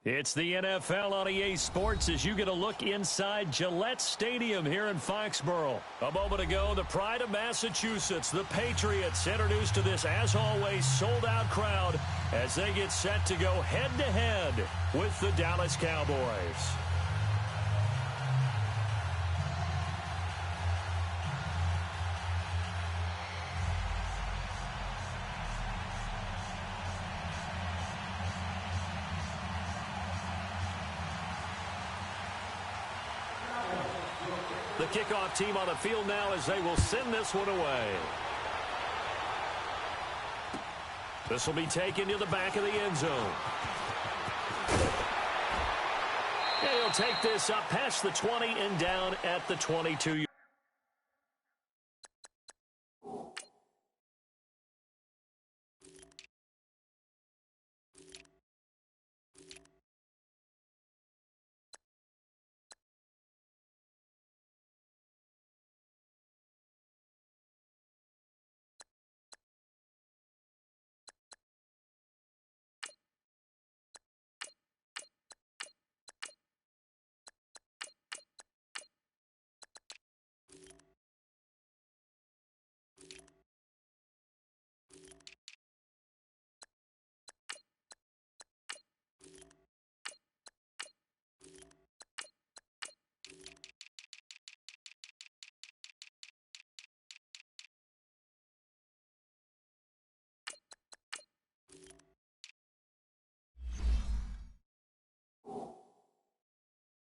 It's the NFL on EA Sports as you get a look inside Gillette Stadium here in Foxborough. A moment ago, the pride of Massachusetts, the Patriots, introduced to this, as always, sold-out crowd as they get set to go head-to-head with the Dallas Cowboys. The kickoff team on the field now as they will send this one away. This will be taken to the back of the end zone. And he'll take this up past the 20 and down at the 22.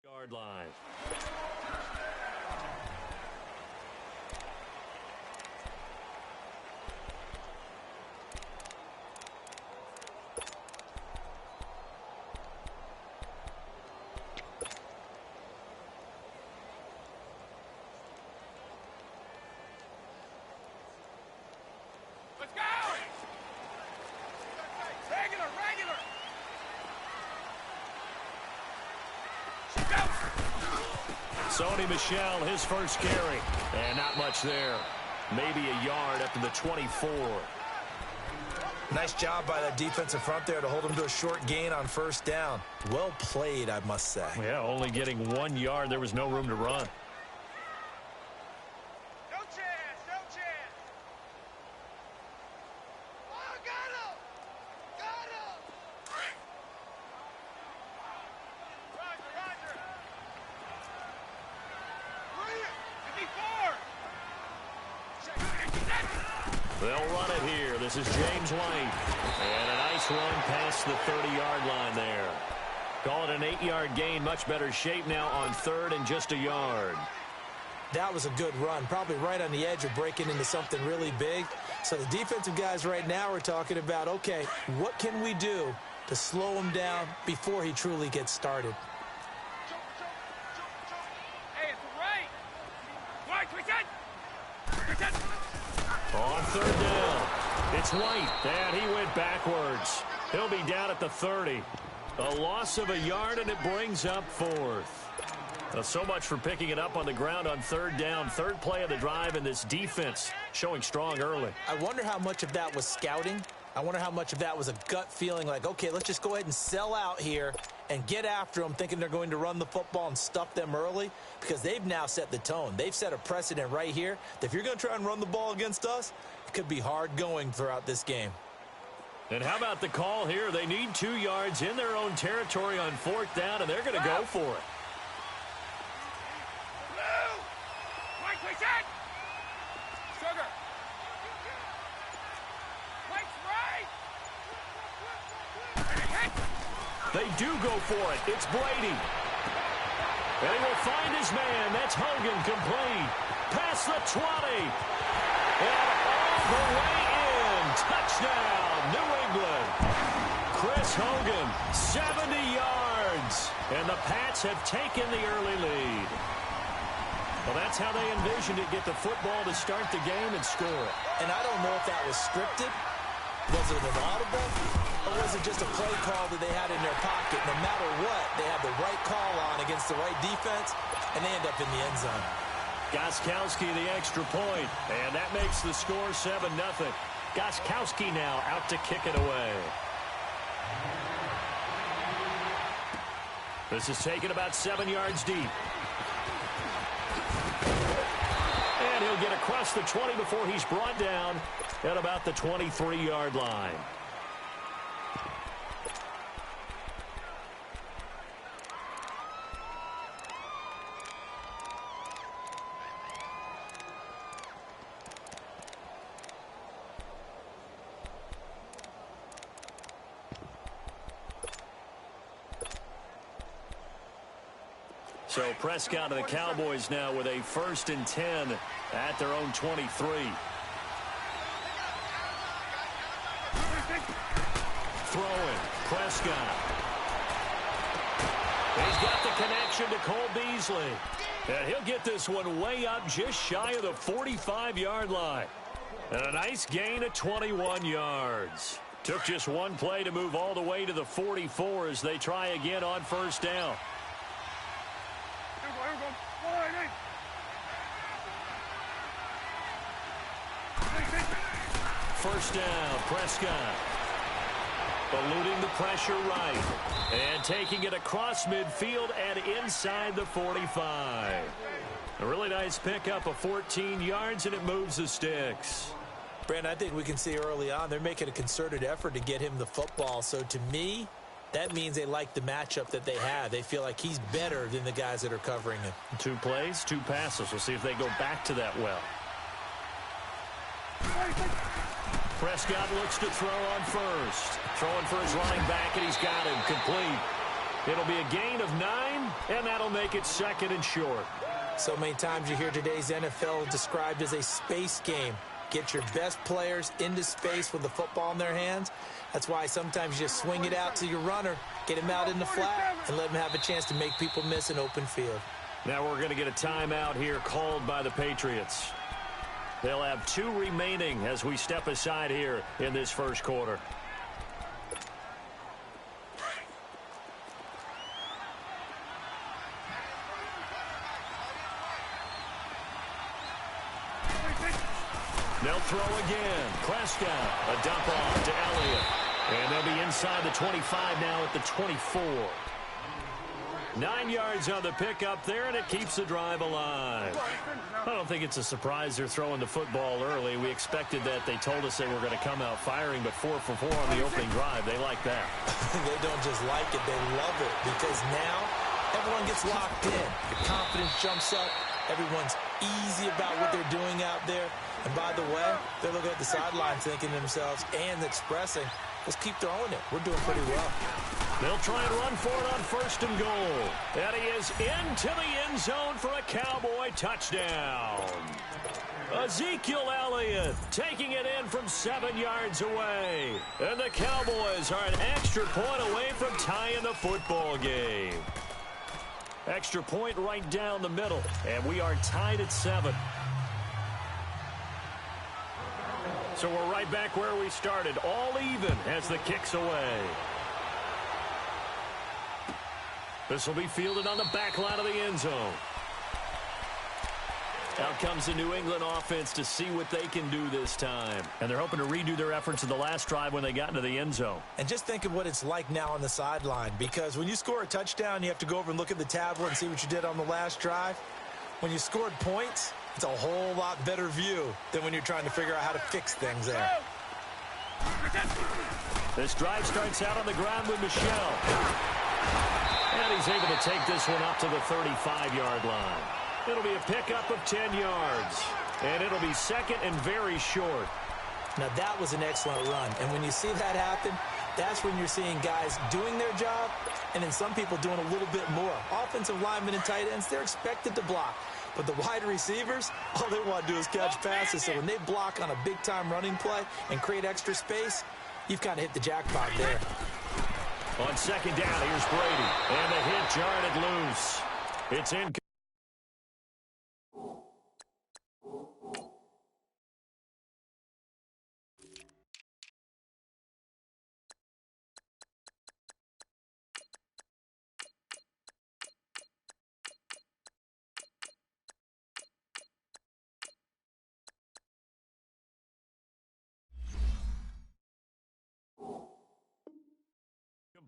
Yard line. Let's go! Regular! Sony Michel, his first carry. And not much there. Maybe a yard up to the 24. Nice job by that defensive front there to hold him to a short gain on first down. Well played, I must say. Yeah, only getting 1 yard. There was no room to run. No chance! Oh, got him! Roger! They'll run it here. This is James White. And a nice run past the 30-yard line there. Call it an 8-yard gain. Much better shape now on third and just a yard. That was a good run, probably right on the edge of breaking into something really big. So the defensive guys right now are talking about, okay, what can we do to slow him down before he truly gets started? Hey, it's right! On third down, it's White, and he went backwards. He'll be down at the 30. A loss of a yard, and it brings up fourth. So much for picking it up on the ground on third down. Third play of the drive, and this defense showing strong early. I wonder how much of that was scouting. I wonder how much of that was a gut feeling like, okay, let's just go ahead and sell out here and get after them, thinking they're going to run the football and stuff them early, because they've now set the tone. They've set a precedent right here that if you're going to try and run the ball against us, it could be hard going throughout this game. And how about the call here? They need 2 yards in their own territory on fourth down, and they're going to go for it. Sugar! White's right! They do go for it. It's Brady. And he will find his man. That's Hogan, complete. Past the 20. And off the way in. Touchdown, New England. Chris Hogan, 70 yards. And the Pats have taken the early lead. Well, that's how they envisioned it. Get the football to start the game and score it. And I don't know if that was scripted. Was it an audible? Or was it just a play call that they had in their pocket? No matter what, they have the right call on against the right defense, and they end up in the end zone. Gostkowski the extra point, and that makes the score 7-0. Gostkowski now out to kick it away. This is taken about 7 yards deep. And he'll get across the 20 before he's brought down at about the 23-yard line. So Prescott and the Cowboys now with a 1st and 10 at their own 23. Throwing, Prescott. He's got the connection to Cole Beasley. And he'll get this one way up just shy of the 45-yard line. And a nice gain of 21 yards. Took just one play to move all the way to the 44 as they try again on 1st down. First down, Prescott. Eluding the pressure right. And taking it across midfield and inside the 45. A really nice pickup of 14 yards, and it moves the sticks. Brandon, I think we can see early on they're making a concerted effort to get him the football. So to me, that means they like the matchup that they have. They feel like he's better than the guys that are covering him. 2 plays, 2 passes. We'll see if they go back to that well. Prescott looks to throw on 1st. Throwing for his running back, and he's got him complete. It'll be a gain of 9, and that'll make it 2nd and short. So many times you hear today's NFL described as a space game. Get your best players into space with the football in their hands. That's why sometimes you just swing it out to your runner, get him out in the flat, and let him have a chance to make people miss an open field. Now we're going to get a timeout here called by the Patriots. They'll have 2 remaining as we step aside here in this 1st quarter. They'll throw again. Prescott, a dump off to Elliott. And they'll be inside the 25 now at the 24. 9 yards on the pickup there, and it keeps the drive alive. I don't think it's a surprise they're throwing the football early. We expected that. They told us they were going to come out firing, but 4 for 4 on the opening drive. They like that. They don't just like it. They love it because now everyone gets locked in. The confidence jumps up. Everyone's easy about what they're doing out there. And by the way, they're looking at the sideline thinking to themselves and expressing, let's keep throwing it. We're doing pretty well. They'll try and run for it on 1st and goal. And he is into the end zone for a Cowboy touchdown. Ezekiel Elliott taking it in from 7 yards away. And the Cowboys are an extra point away from tying the football game. Extra point right down the middle. And we are tied at 7. So we're right back where we started. All even as the kick's away. This will be fielded on the back line of the end zone. Out comes the New England offense to see what they can do this time. And they're hoping to redo their efforts in the last drive when they got into the end zone. And just think of what it's like now on the sideline. Because when you score a touchdown, you have to go over and look at the tablet and see what you did on the last drive. When you scored points, it's a whole lot better view than when you're trying to figure out how to fix things there. This drive starts out on the ground with Michel. And he's able to take this one up to the 35-yard line. It'll be a pickup of 10 yards. And it'll be 2nd and very short. Now, that was an excellent run. And when you see that happen, that's when you're seeing guys doing their job and then some people doing a little bit more. Offensive linemen and tight ends, they're expected to block. But the wide receivers, all they want to do is catch passes. So when they block on a big-time running play and create extra space, you've kind of hit the jackpot there. On 2nd down, here's Brady. And the hit jarred it loose. It's in.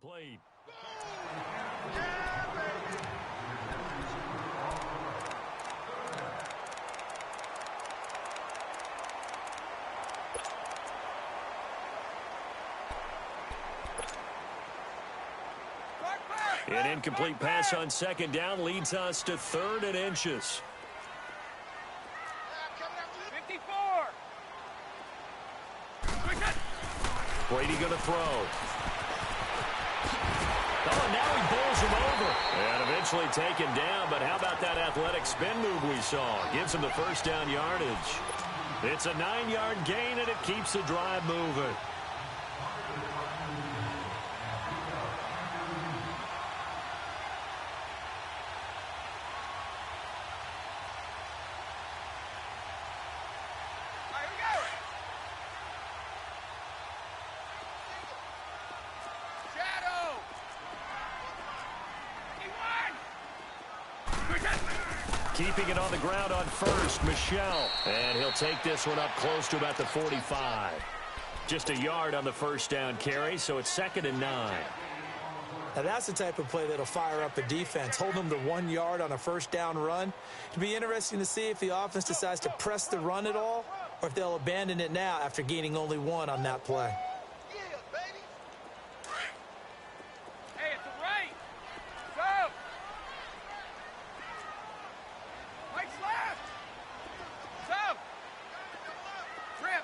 Complete. An incomplete pass on second down leads us to 3rd and inches. 54. Brady going to throw. Oh, and now he bowls him over. And eventually taken down, but how about that athletic spin move we saw? Gives him the first down yardage. It's a 9-yard gain, and it keeps the drive moving. Keeping it on the ground on first, Michelle. And he'll take this one up close to about the 45. Just a yard on the first down carry, so it's 2nd and 9. Now that's the type of play that'll fire up a defense. Hold them to 1 yard on a first down run. It'll be interesting to see if the offense decides to press the run at all, or if they'll abandon it now after gaining only 1 on that play. Hey, it's a right. Go. Mike's left. So. Trip.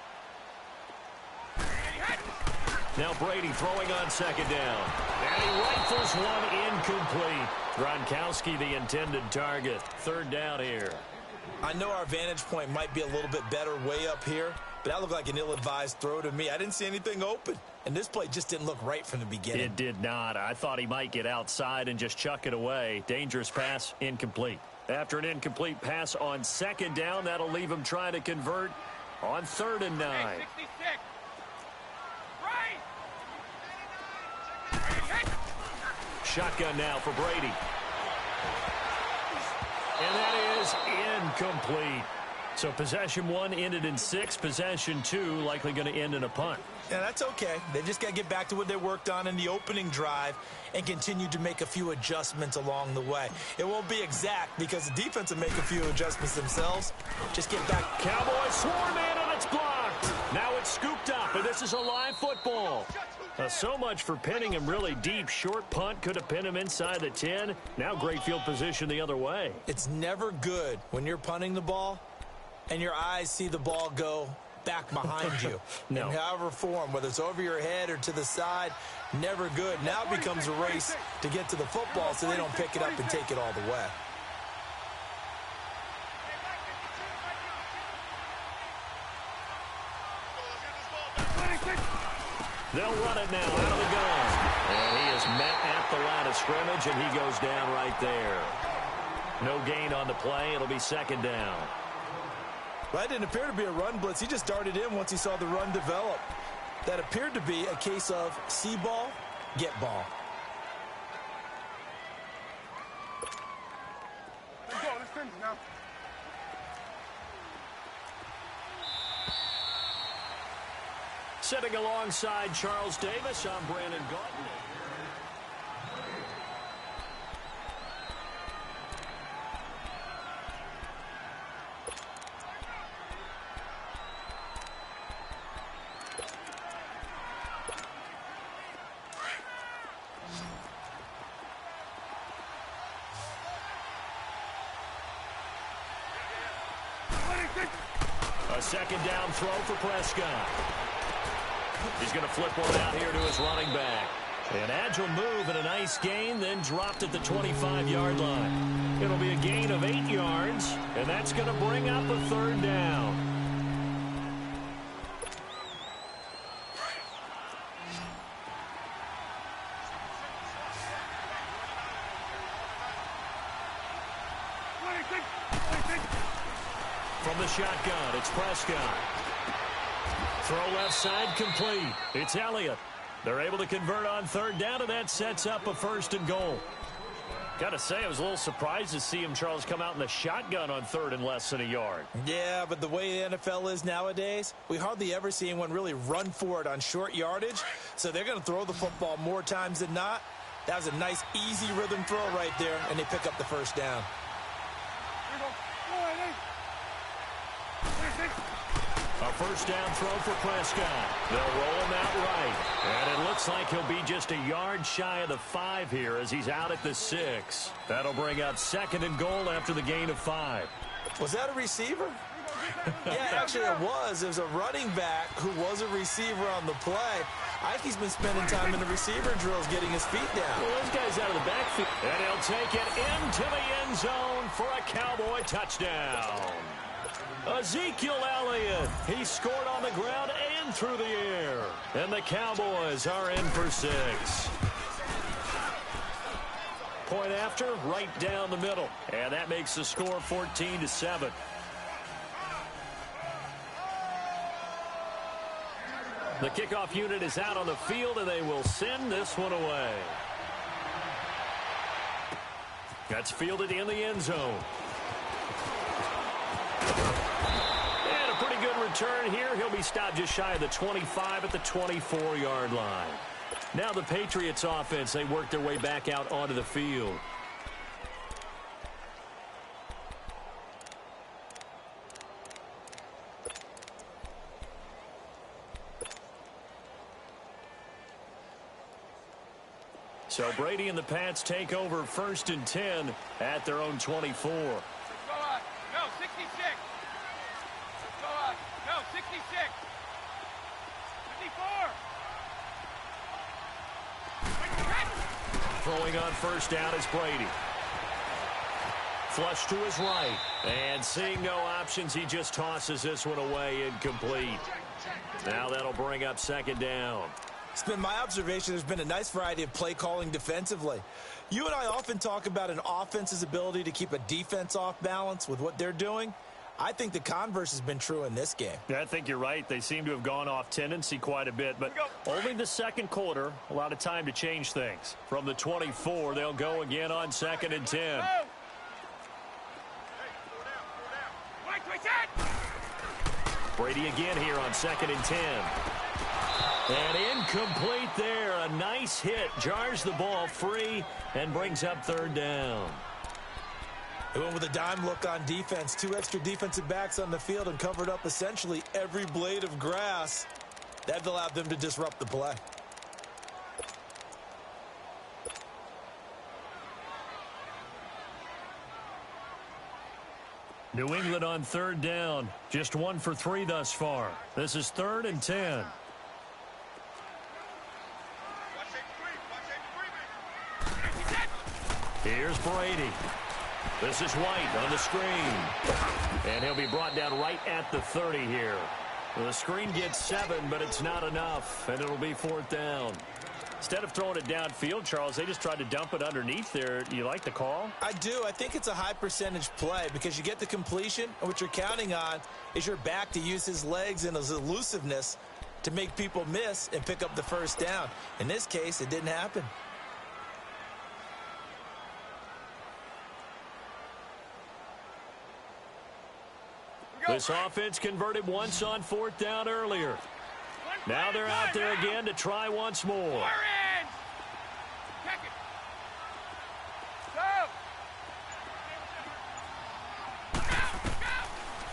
Now Brady throwing on second down. And he rifles one incomplete. Gronkowski the intended target. 3rd down here. I know our vantage point might be a little bit better way up here, but that looked like an ill-advised throw to me. I didn't see anything open, and this play just didn't look right from the beginning. It did not. I thought he might get outside and just chuck it away. Dangerous pass, incomplete. After an incomplete pass on second down, that'll leave him trying to convert on 3rd and 9. Hey, 66. Right. Shotgun now for Brady. And that is incomplete. So possession 1 ended in 6. Possession 2 likely going to end in a punt. Yeah, that's okay. They just got to get back to what they worked on in the opening drive and continue to make a few adjustments along the way. It won't be exact because the defense will make a few adjustments themselves. Just get back. Cowboys swarm in, and it's blocked. Now it's scooped up, and this is a live football. So much for pinning him really deep. Short punt could have pinned him inside the 10. Now great field position the other way. It's never good when you're punting the ball and your eyes see the ball go back behind you. No. In however form, whether it's over your head or to the side, never good. Now it becomes a race to get to the football so they don't pick it up and take it all the way. They'll run it now out of the gun. And he is met at the line of scrimmage, and he goes down right there. No gain on the play. It'll be 2nd down. Well, that didn't appear to be a run blitz. He just darted in once he saw the run develop. That appeared to be a case of see ball, get ball. Let's go. Let's finish now. Sitting alongside Charles Davis, I'm Brandon Gaulton. A 2nd down throw for Prescott. He's going to flip one out here to his running back. An agile move and a nice gain, then dropped at the 25-yard line. It'll be a gain of 8 yards, and that's going to bring up a 3rd down. From the shotgun, it's Prescott. Throw left side complete. It's Elliott. They're able to convert on 3rd down, and that sets up a 1st and goal. Got to say, I was a little surprised to see him, Charles, come out in the shotgun on 3rd and less than a yard. Yeah, but the way the NFL is nowadays, we hardly ever see anyone really run for it on short yardage. So they're going to throw the football more times than not. That was a nice, easy rhythm throw right there, and they pick up the 1st down. A 1st down throw for Prescott. They'll roll him out right. And it looks Looks like he'll be just a yard shy of the 5 here as he's out at the 6. That'll bring up 2nd and goal after the gain of 5. Was that a receiver? Yeah, actually it was. It was a running back who was a receiver on the play. Ike's been spending time in the receiver drills getting his feet down. Well, this guy's out of the backfield. And he'll take it into the end zone for a Cowboy touchdown. Ezekiel Elliott, he scored on the ground and through the air. And the Cowboys are in for 6. Point after, right down the middle. And that makes the score 14-7. The kickoff unit is out on the field, and they will send this one away. That's fielded in the end zone. And a pretty good return here. He'll be stopped just shy of the 25 at the 24-yard line. Now the Patriots offense, they work their way back out onto the field. So Brady and the Pats take over 1st and 10 at their own 24. Go on. No, 66. Go on. No, 66. 54. Throwing on 1st down is Brady. Flush to his right. And seeing no options, he just tosses this one away incomplete. Now that'll bring up 2nd down. It's been my observation there's been a nice variety of play calling defensively. You and I often talk about an offense's ability to keep a defense off balance with what they're doing. I think the converse has been true in this game. Yeah, I think you're right. They seem to have gone off tendency quite a bit, but only the 2nd quarter, a lot of time to change things. From the 24, they'll go again on 2nd and 10. Brady again here on 2nd and 10. And incomplete there. A nice hit. Jars the ball free and brings up 3rd down. They went with a dime look on defense. 2 extra defensive backs on the field and covered up essentially every blade of grass. That allowed them to disrupt the play. New England on 3rd down. Just 1 for 3 thus far. This is 3rd and 10. Here's Brady. This is White on the screen. And he'll be brought down right at the 30 here. The screen gets 7, but it's not enough, and it'll be 4th down. Instead of throwing it downfield, Charles, they just tried to dump it underneath there. Do you like the call? I do. I think it's a high percentage play because you get the completion, and what you're counting on is your back to use his legs and his elusiveness to make people miss and pick up the 1st down. In this case, it didn't happen. This offense converted once on 4th down earlier. Now they're out there again to try once more.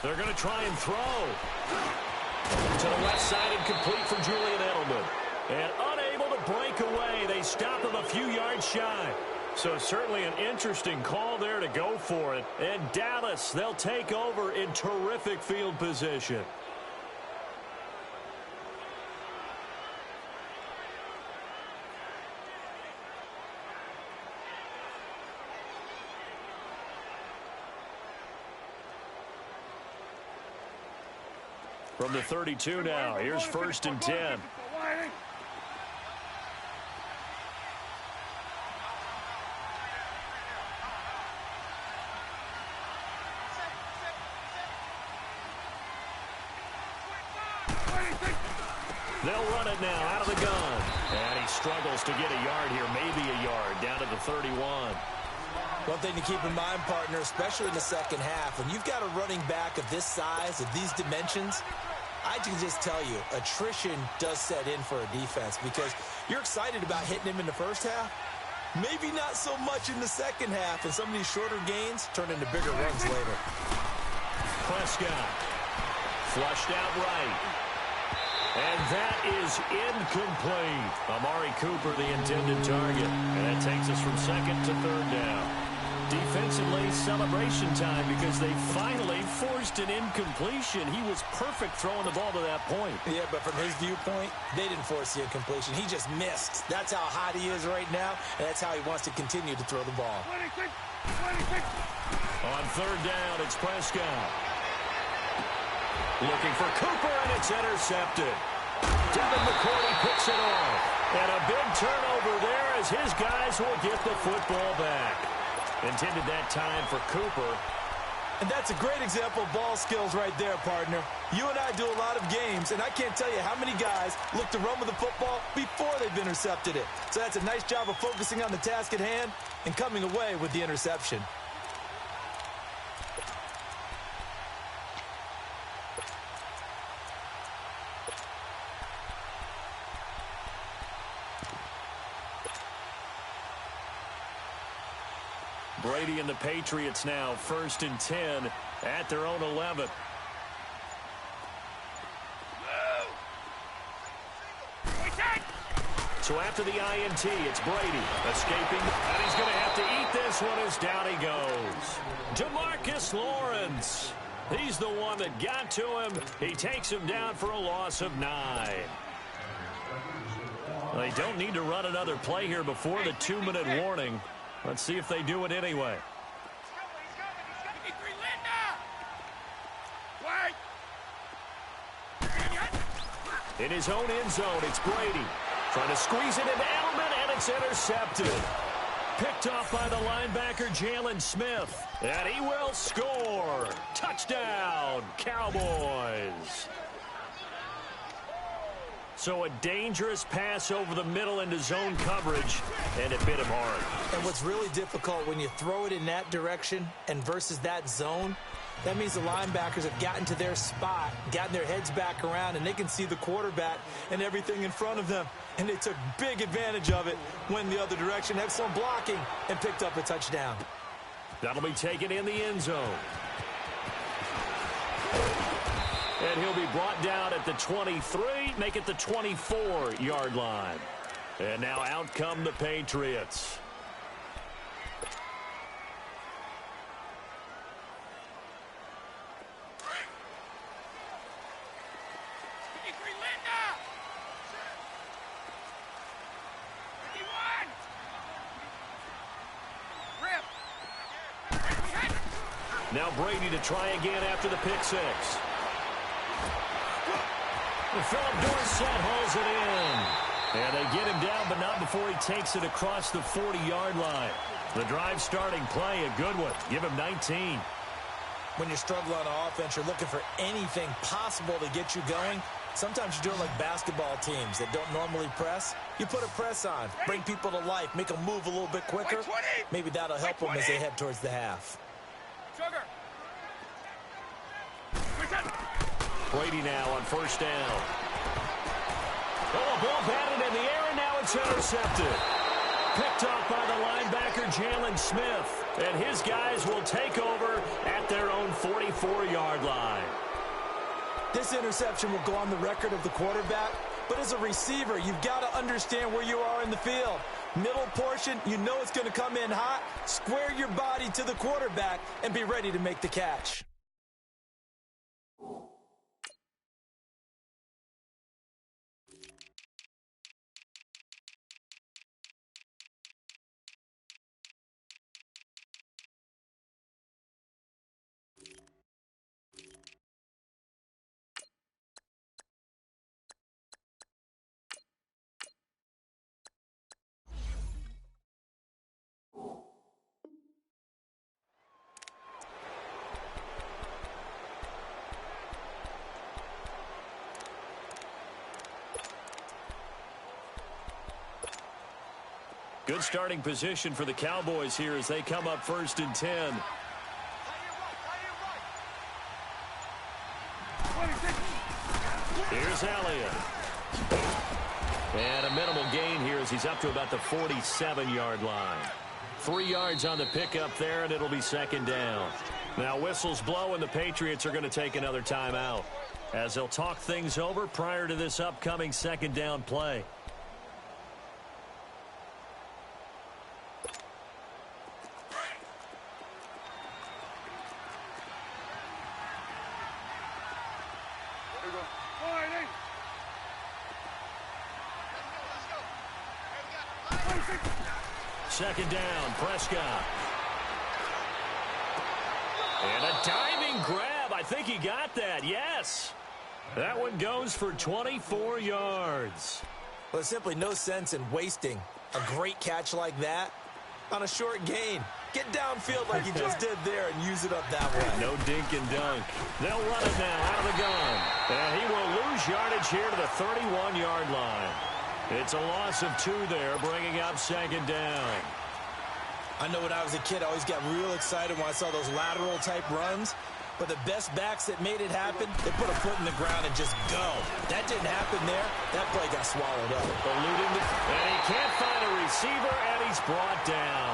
They're going to try and throw. To the left side and complete for Julian Edelman. And unable to break away. They stop him a few yards shy. So certainly an interesting call there to go for it. And Dallas, they'll take over in terrific field position. From the 32 now, here's 1st and 10. They'll run it now out of the gun. And he struggles to get a yard here, maybe a yard, down to the 31. One thing to keep in mind, partner, especially in the 2nd half, when you've got a running back of this size, of these dimensions, I can just tell you, attrition does set in for a defense because you're excited about hitting him in the 1st half. Maybe not so much in the 2nd half, and some of these shorter gains turn into bigger runs later. Prescott flushed out right. And that is incomplete. Amari Cooper, the intended target. And that takes us from second to third down. Defensively, celebration time because they finally forced an incompletion. He was perfect throwing the ball to that point. Yeah, but from his viewpoint, they didn't force the incompletion. He just missed. That's how hot he is right now, and that's how he wants to continue to throw the ball. 26. On third down, it's Prescott. Looking for Cooper, and it's intercepted. Devin McCourty picks it off. And a big turnover there as his guys will get the football back. Intended that time for Cooper. And that's a great example of ball skills right there, partner. You and I do a lot of games, and I can't tell you how many guys look to run with the football before they've intercepted it. So that's a nice job of focusing on the task at hand and coming away with the interception. Brady and the Patriots now, 1st and 10 at their own 11. So after the INT, it's Brady escaping, and he's going to have to eat this one as down he goes. DeMarcus Lawrence. He's the one that got to him. He takes him down for a loss of 9. They don't need to run another play here before the 2-minute warning. Let's see if they do it anyway. In his own end zone, it's Brady. Trying to squeeze it into Edelman, and it's intercepted. Picked off by the linebacker, Jalen Smith. And he will score. Touchdown, Cowboys. So a dangerous pass over the middle into zone coverage, and it bit him hard. And what's really difficult when you throw it in that direction and versus that zone, that means the linebackers have gotten to their spot, gotten their heads back around, and they can see the quarterback and everything in front of them. And they took big advantage of it, went the other direction, excellent blocking, and picked up a touchdown. That'll be taken in the end zone. And he'll be brought down at the 23, make it the 24-yard line. And now out come the Patriots. Now Brady to try again after the pick six. Philip Dorsett hauls it in. And they get him down, but not before he takes it across the 40-yard line. The drive starting play, a good one. Give him 19. When you're struggling on offense, you're looking for anything possible to get you going. Sometimes you do it like basketball teams that don't normally press. You put a press on, bring people to life, make them move a little bit quicker. Maybe that'll help them as they head towards the half. Brady now on first down. Oh, a ball batted in the air, and now it's intercepted. Picked off by the linebacker, Jalen Smith. And his guys will take over at their own 44-yard line. This interception will go on the record of the quarterback, but as a receiver, you've got to understand where you are in the field. Middle portion, you know it's going to come in hot. Square your body to the quarterback and be ready to make the catch. Good starting position for the Cowboys here as they come up 1st and 10. Here's Elliott. And a minimal gain here as he's up to about the 47-yard line. 3 yards on the pickup there, and it'll be 2nd down. Now whistles blow, and the Patriots are going to take another timeout. as they'll talk things over prior to this upcoming second down play. Second down, Prescott. And a diving grab. I think he got that, yes. That one goes for 24 yards. Well, there's simply no sense in wasting a great catch like that on a short gain. Get downfield like you just did there and use it up that way. No dink and dunk. They'll run it now out of the gun. And he will lose yardage here to the 31-yard line. It's a loss of 2 there, bringing up second down. I know when I was a kid, I always got real excited when I saw those lateral-type runs. But the best backs that made it happen, they put a foot in the ground and just go. That didn't happen there. That play got swallowed up. And he can't find a receiver, and he's brought down.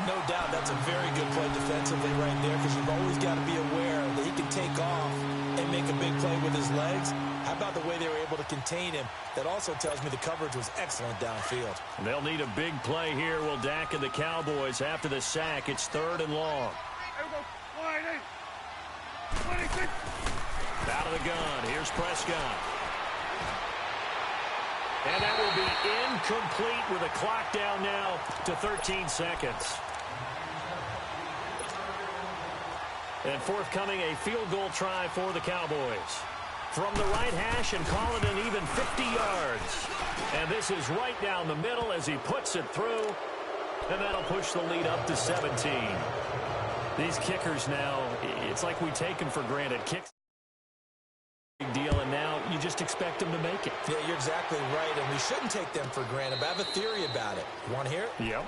No doubt that's a very good play defensively right there, because you've always got to be aware that he can take off and make a big play with his legs. How about the way they were able to contain him? That also tells me the coverage was excellent downfield. They'll need a big play here, will Dak and the Cowboys after the sack. It's 3rd and long. Out of the gun. Here's Prescott. And that will be incomplete with a clock down now to 13 seconds. And forthcoming, a field goal try for the Cowboys. From the right hash and call it an even 50 yards. And this is right down the middle as he puts it through. And that'll push the lead up to 17. These kickers now, it's like we take them for granted. Kicks big deal, and now you just expect them to make it. Yeah, you're exactly right, and we shouldn't take them for granted, but I have a theory about it. You want to hear it? Yep.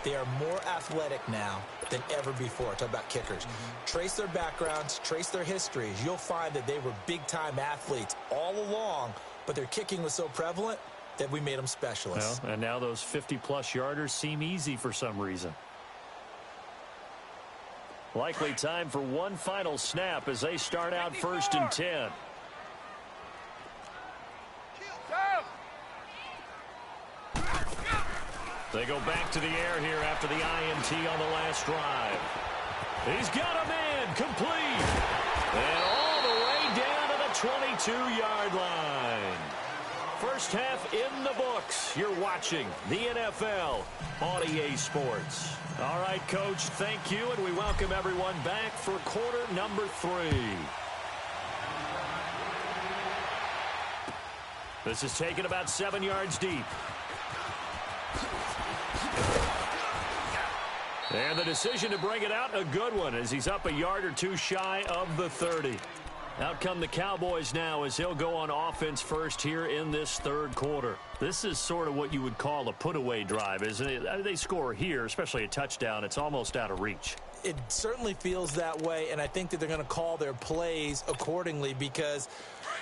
They are more athletic now than ever before. Talk about kickers. Trace their backgrounds, trace their histories. You'll find that they were big-time athletes all along, but their kicking was so prevalent that we made them specialists. Well, and now those 50-plus yarders seem easy for some reason. Likely time for one final snap as they start out 1st and 10. They go back to the air here after the INT on the last drive. He's got a man complete. And all the way down to the 22-yard line. First half in the books. You're watching the NFL on EA Sports. All right, Coach, thank you, and we welcome everyone back for quarter number 3. This is taken about 7 yards deep. And the decision to bring it out, a good one, as he's up a yard or 2 shy of the 30. Out come the Cowboys now as he'll go on offense first here in this 3rd quarter. This is sort of what you would call a put-away drive, isn't it? They score here, especially a touchdown. It's almost out of reach. It certainly feels that way, and I think that they're going to call their plays accordingly, because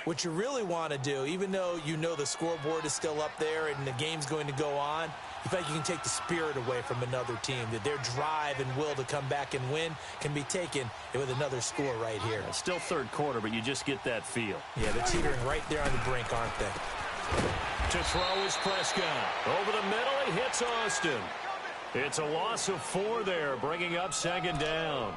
what you really want to do, even though you know the scoreboard is still up there and the game's going to go on, in fact, you can take the spirit away from another team, that their drive and will to come back and win can be taken with another score right here. It's still 3rd quarter, but you just get that feel. Yeah, they're teetering right there on the brink, aren't they? To throw is Prescott. Over the middle, he hits Austin. It's a loss of 4 there, bringing up 2nd down.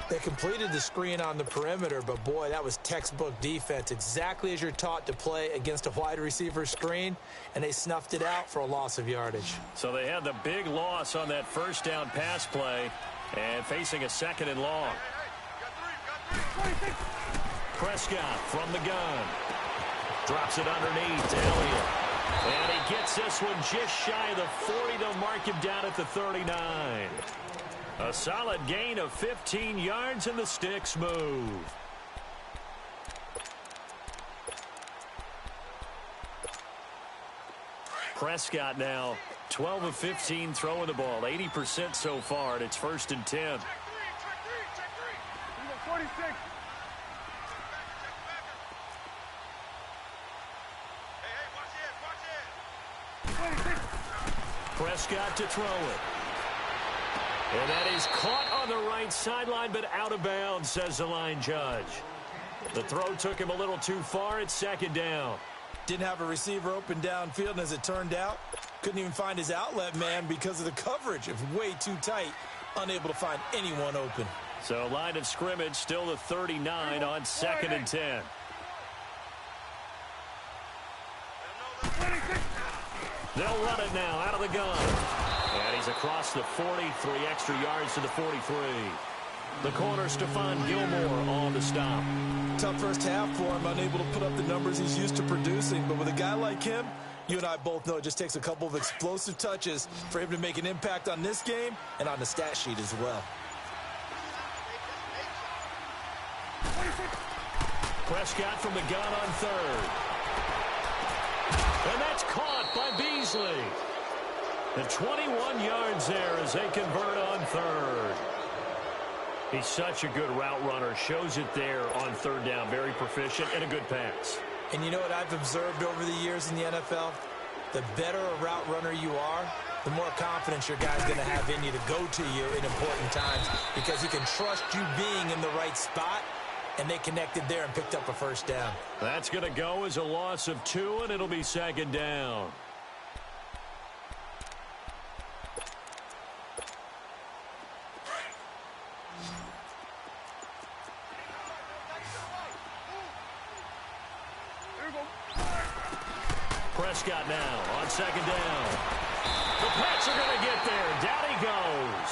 They completed the screen on the perimeter, but boy, that was textbook defense, exactly as you're taught to play against a wide receiver screen, and they snuffed it out for a loss of yardage. So they had the big loss on that 1st down pass play, and facing a 2nd and long. Prescott from the gun. Drops it underneath to Elliott. And he gets this one just shy of the 40. They'll mark him down at the 39. A solid gain of 15 yards, and the sticks move. Prescott now 12 of 15 throwing the ball, 80% so far, and it's 1st and 10. 46. Prescott to throw it. And that is caught on the right sideline, but out of bounds, says the line judge. The throw took him a little too far. It's second down. Didn't have a receiver open downfield, and as it turned out, couldn't even find his outlet man because of the coverage. It was way too tight, unable to find anyone open. So line of scrimmage still the 39 on 2nd and 10. They'll run it now out of the gun. And he's across the 40, 3 extra yards to the 43. The corner, Stephon Gilmore, on the stop. Tough first half for him, unable to put up the numbers he's used to producing. But with a guy like him, you and I both know it just takes a couple of explosive touches for him to make an impact on this game and on the stat sheet as well. Prescott from the gun on 3rd. And that's caught by Beasley. The 21 yards there as they convert on 3rd. He's such a good route runner. Shows it there on 3rd down. Very proficient and a good pass. And you know what I've observed over the years in the NFL? The better a route runner you are, the more confidence your guy's going to have in you to go to you in important times because he can trust you being in the right spot, and they connected there and picked up a first down. That's going to go as a loss of 2, and it'll be 2nd down. Prescott now on 2nd down. The Pats are going to get there. Down he goes.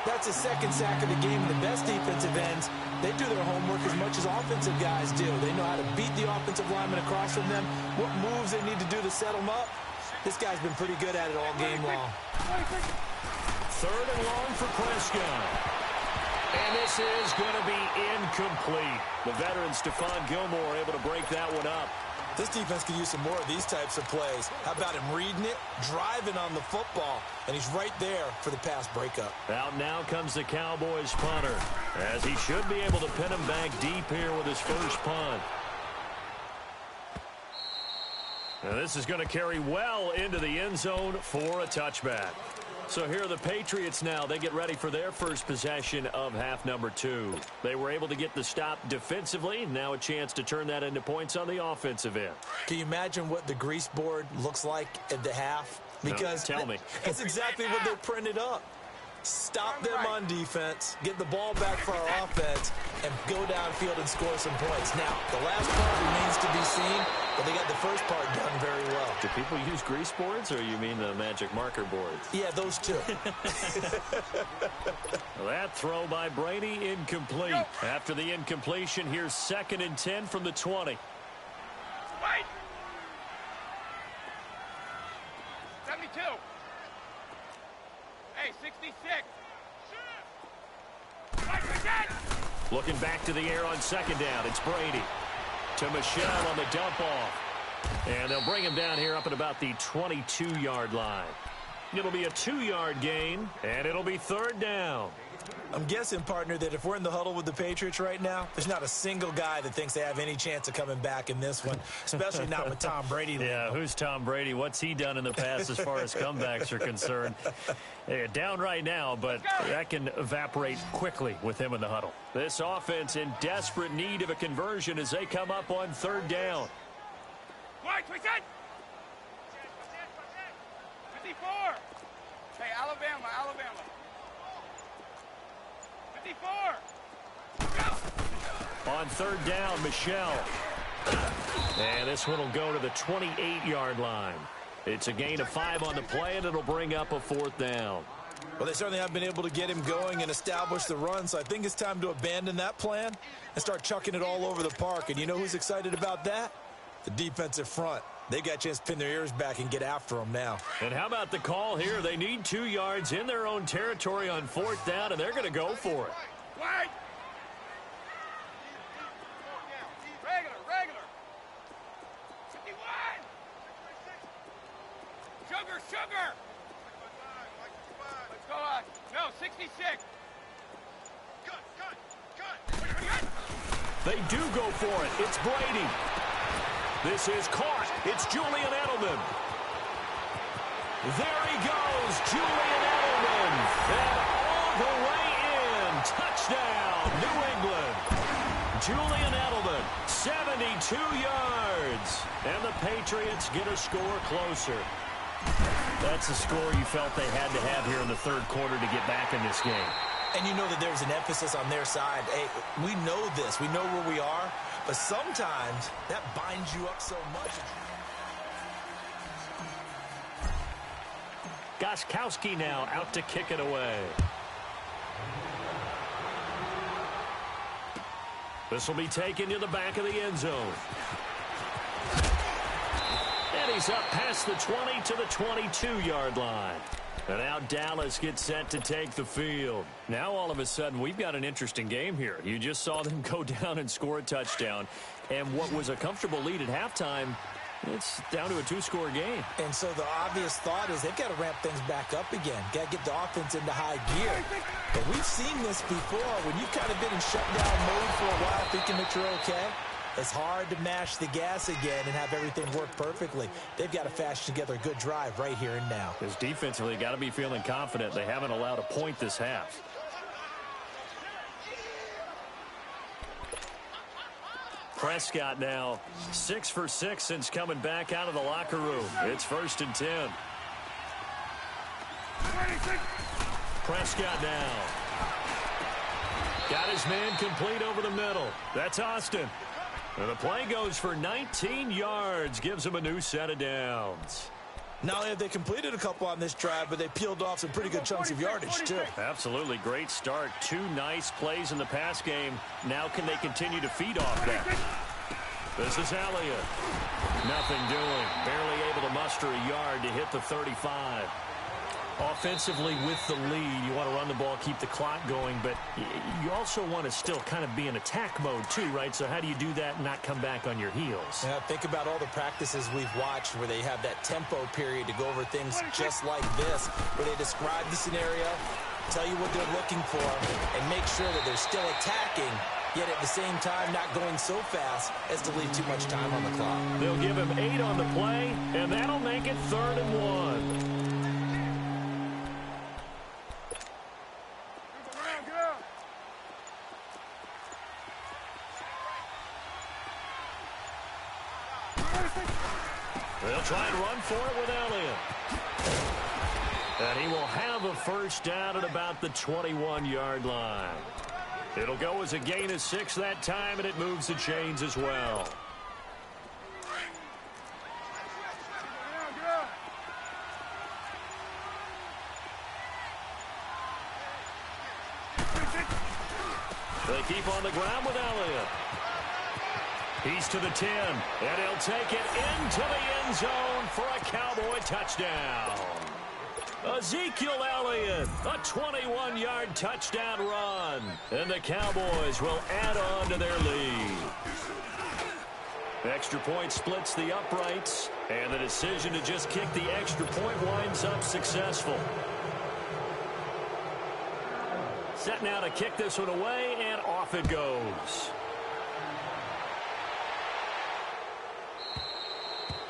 That's his 2nd sack of the game. The best defensive ends, they do their homework as much as offensive guys do. They know how to beat the offensive lineman across from them, what moves they need to do to set them up. This guy's been pretty good at it all game long. 3rd and long for Prescott. And this is going to be incomplete. The veteran Stephon Gilmore able to break that one up. This defense could use some more of these types of plays. How about him reading it, driving on the football, and he's right there for the pass breakup. Out now comes the Cowboys punter, as he should be able to pin him back deep here with his first punt. Now this is going to carry well into the end zone for a touchback. So here are the Patriots now. They get ready for their first possession of half number 2. They were able to get the stop defensively. Now a chance to turn that into points on the offensive end. Can you imagine what the grease board looks like at the half? Because no, tell me. That's exactly what they printed up. Stop them on defense, get the ball back for our offense, and go downfield and score some points. Now, the last part remains to be seen, but they got the first part done very well. Do people use grease boards, or you mean the magic marker boards? Yeah, those two. Well, that throw by Brady, incomplete. After the incompletion, here's 2nd and 10 from the 20. Wait! 72. Hey, 66. Looking back to the air on 2nd down. It's Brady to Michelle on the dump off. And they'll bring him down here up at about the 22-yard line. It'll be a 2-yard gain, and it'll be 3rd down. I'm guessing, partner, that if we're in the huddle with the Patriots right now, there's not a single guy that thinks they have any chance of coming back in this one, especially not with Tom Brady. Yeah, who's Tom Brady? What's he done in the past as far as comebacks are concerned? They're down right now, but that can evaporate quickly with him in the huddle. This offense in desperate need of a conversion as they come up on 3rd down. 54. Hey, Alabama. 54. On 3rd down, Michelle. And this one will go to the 28-yard line. It's a gain of 5 on the play, and it'll bring up a 4th down. Well, they certainly have been able to get him going and establish the run, so I think it's time to abandon that plan and start chucking it all over the park. And you know who's excited about that? The defensive front. They got a chance to pin their ears back and get after them now. And how about the call here? They need 2 yards in their own territory on 4th down, and they're going to go for it. Wait! Regular. 51! Sugar! Let's go on. No, 66. Cut. They do go for it. It's Brady. This is caught. It's Julian Edelman. There he goes, Julian Edelman. And all the way in. Touchdown, New England. Julian Edelman, 72 yards. And the Patriots get a score closer. That's a score you felt they had to have here in the third quarter to get back in this game. And you know that there's an emphasis on their side. Hey, we know this. We know where we are. But sometimes that binds you up so much. Gostkowski now out to kick it away. This will be taken to the back of the end zone. And he's up past the 20 to the 22-yard line. And now Dallas gets set to take the field. Now all of a sudden we've got an interesting game here. You just saw them go down and score a touchdown. And what was a comfortable lead at halftime, it's down to a two-score game. And so the obvious thought is they've got to ramp things back up again. Got to get the offense into high gear. But we've seen this before. When you've kind of been in shutdown mode for a while thinking that you're okay, it's hard to mash the gas again and have everything work perfectly. They've got to fashion together a good drive right here and now. Because defensively, got to be feeling confident. They haven't allowed a point this half. Prescott now 6 for 6 since coming back out of the locker room. It's 1st and 10. Prescott now. Got his man complete over the middle. That's Austin. And the play goes for 19 yards. Gives him a new set of downs. Not only have they completed a couple on this drive, but they peeled off some pretty good chunks of yardage, too. Absolutely. Great start. 2 nice plays in the pass game. Now can they continue to feed off that? This is Elliott. Nothing doing. Barely able to muster a yard to hit the 35. Offensively with the lead, you want to run the ball, keep the clock going, but you also want to still kind of be in attack mode too, right? So how do you do that and not come back on your heels? Yeah, think about all the practices we've watched where they have that tempo period to go over things just like this, where they describe the scenario, tell you what they're looking for, and make sure that they're still attacking, yet at the same time not going so fast as to leave too much time on the clock. They'll give him 8 on the play, and that'll make it 3rd and 1. They'll try and run for it with Elliott. And he will have a first down at about the 21-yard line. It'll go as a gain of 6 that time, and it moves the chains as well. They keep on the ground with Elliott. He's to the 10, and he'll take it into the end zone for a Cowboy touchdown. Ezekiel Elliott, a 21-yard touchdown run, and the Cowboys will add on to their lead. Extra point splits the uprights, and the decision to just kick the extra point winds up successful. Set now to kick this one away, and off it goes.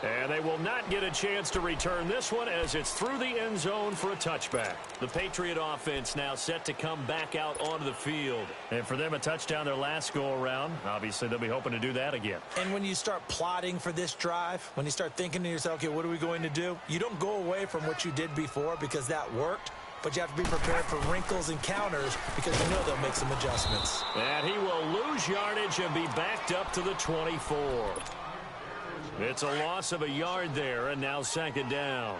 And they will not get a chance to return this one as it's through the end zone for a touchback. The Patriot offense now set to come back out onto the field. And for them, a touchdown their last go-around. Obviously, they'll be hoping to do that again. And when you start plotting for this drive, when you start thinking to yourself, okay, what are we going to do? You don't go away from what you did before because that worked. But you have to be prepared for wrinkles and counters because you know they'll make some adjustments. And he will lose yardage and be backed up to the 24. It's a loss of a yard there, and now 2nd down.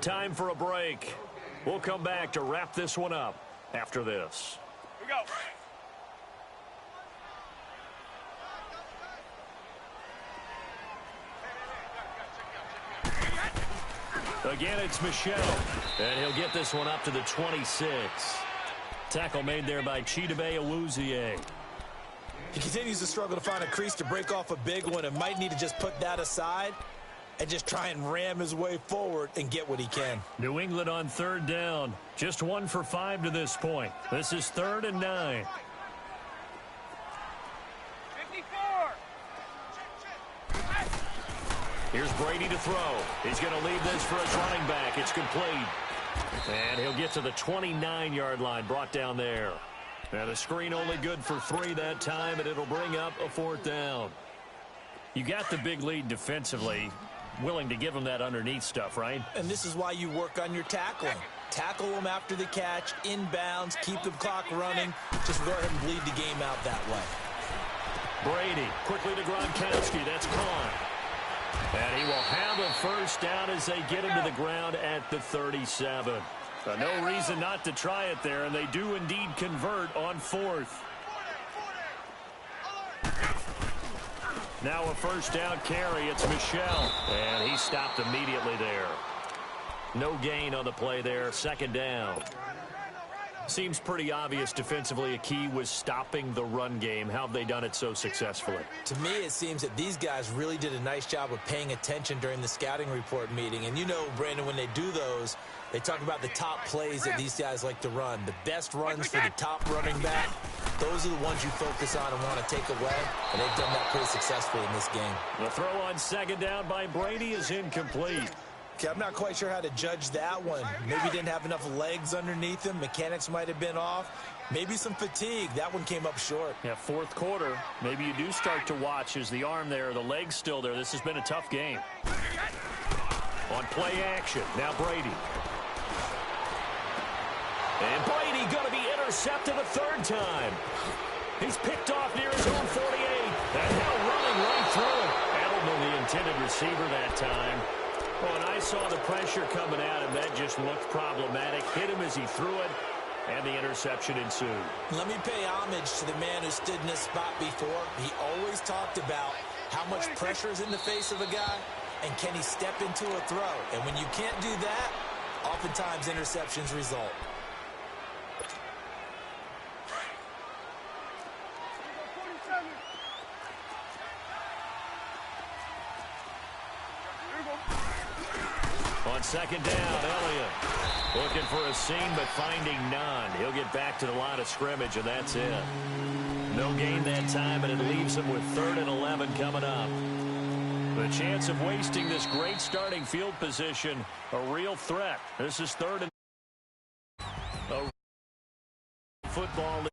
Time for a break. We'll come back to wrap this one up after this. We go. Again, it's Michel, and he'll get this one up to the 26. Tackle made there by Chidobe Awuzie. He continues to struggle to find a crease to break off a big one and might need to just put that aside and just try and ram his way forward and get what he can. New England on 3rd down. Just 1 for 5 to this point. This is 3rd and 9. 54. Here's Brady to throw. He's going to leave this for his running back. It's complete. And he'll get to the 29-yard line, brought down there. Now the screen only good for 3 that time, and it'll bring up a 4th down. You got the big lead defensively, willing to give them that underneath stuff, right? And this is why you work on your tackling. Tackle them after the catch, inbounds, keep the clock running. Just go ahead and bleed the game out that way. Brady quickly to Gronkowski. That's Khan. And he will have a 1st down as they get him to the ground at the 37. No reason not to try it there, and they do indeed convert on 4th. Now a 1st down carry. It's Michel. And he stopped immediately there. No gain on the play there. 2nd down. Seems pretty obvious defensively a key was stopping the run game. How have they done it so successfully? To me, it seems that these guys really did a nice job of paying attention during the scouting report meeting. And you know, Brandon, when they do those, they talk about the top plays that these guys like to run. The best runs for the top running back, those are the ones you focus on and want to take away. And they've done that pretty successfully in this game. The throw on 2nd down by Brady is incomplete. Okay, I'm not quite sure how to judge that one. Maybe didn't have enough legs underneath him. Mechanics might have been off. Maybe some fatigue. That one came up short. Yeah, 4th quarter. Maybe you do start to watch as the arm there, the leg's still there. This has been a tough game. On play action, now Brady. And Brady going to be intercepted a 3rd time. He's picked off near his own 48. And now running right through it. Edelman, the intended receiver that time. Oh, and I saw the pressure coming at him. That just looked problematic. Hit him as he threw it, and the interception ensued. Let me pay homage to the man who stood in this spot before. He always talked about how much pressure is in the face of a guy, and can he step into a throw. And when you can't do that, oftentimes interceptions result. On 2nd down, Elliott looking for a seam but finding none. He'll get back to the line of scrimmage, and that's it. No gain that time, and it leaves him with 3rd and 11 coming up. The chance of wasting this great starting field position, a real threat. This is 3rd and football.